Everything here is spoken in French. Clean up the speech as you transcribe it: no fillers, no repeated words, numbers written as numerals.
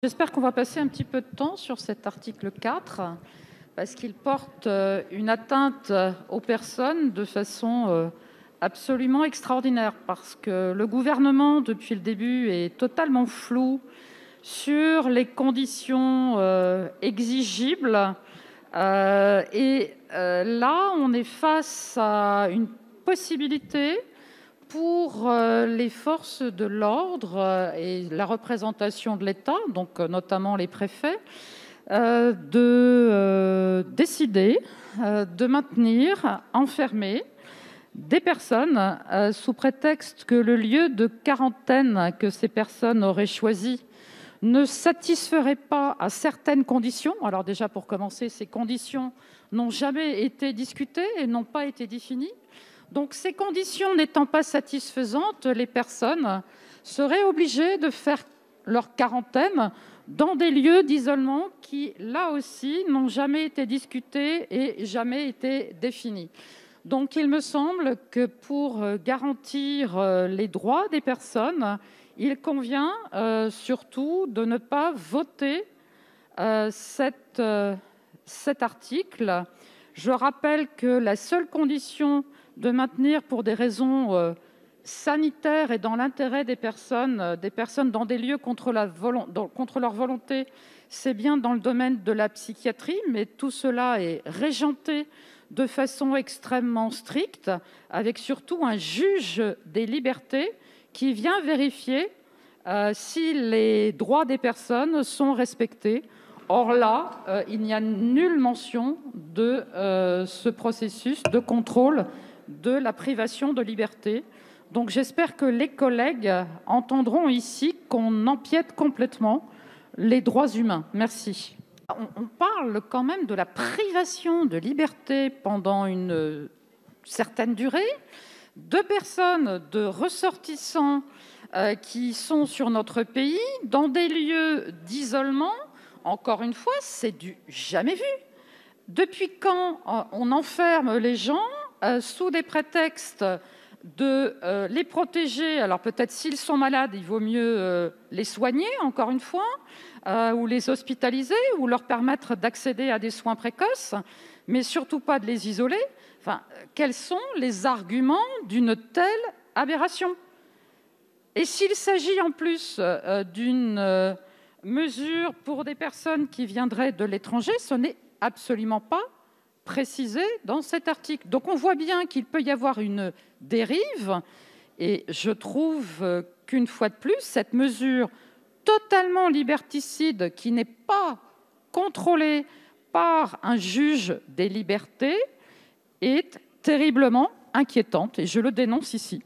J'espère qu'on va passer un petit peu de temps sur cet article 4, parce qu'il porte une atteinte aux personnes de façon absolument extraordinaire, parce que le gouvernement, depuis le début, est totalement flou sur les conditions exigibles. Là, on est face à une possibilité pour les forces de l'ordre et la représentation de l'État, donc notamment les préfets, de décider de maintenir enfermées des personnes sous prétexte que le lieu de quarantaine que ces personnes auraient choisi ne satisferait pas à certaines conditions. Alors déjà, pour commencer, ces conditions n'ont jamais été discutées et n'ont pas été définies. Donc, ces conditions n'étant pas satisfaisantes, les personnes seraient obligées de faire leur quarantaine dans des lieux d'isolement qui, là aussi, n'ont jamais été discutés et jamais été définis. Donc, il me semble que pour garantir les droits des personnes, il convient surtout de ne pas voter cet article. Je rappelle que la seule condition de maintenir pour des raisons sanitaires et dans l'intérêt des personnes dans des lieux contre leur volonté, c'est bien dans le domaine de la psychiatrie, mais tout cela est régenté de façon extrêmement stricte, avec surtout un juge des libertés qui vient vérifier si les droits des personnes sont respectés. Or là, il n'y a nulle mention de ce processus de contrôle de la privation de liberté. Donc j'espère que les collègues entendront ici qu'on empiète complètement les droits humains. Merci. On parle quand même de la privation de liberté pendant une certaine durée de personnes, de ressortissants qui sont sur notre pays, dans des lieux d'isolement. Encore une fois, c'est du jamais vu. Depuis quand on enferme les gens sous des prétextes de les protéger? Alors peut-être s'ils sont malades, il vaut mieux les soigner, encore une fois, ou les hospitaliser, ou leur permettre d'accéder à des soins précoces, mais surtout pas de les isoler. Enfin, quels sont les arguments d'une telle aberration? Et s'il s'agit en plus d'une mesure pour des personnes qui viendraient de l'étranger, ce n'est absolument pas précisé dans cet article. Donc on voit bien qu'il peut y avoir une dérive, et je trouve qu'une fois de plus, cette mesure totalement liberticide, qui n'est pas contrôlée par un juge des libertés, est terriblement inquiétante, et je le dénonce ici.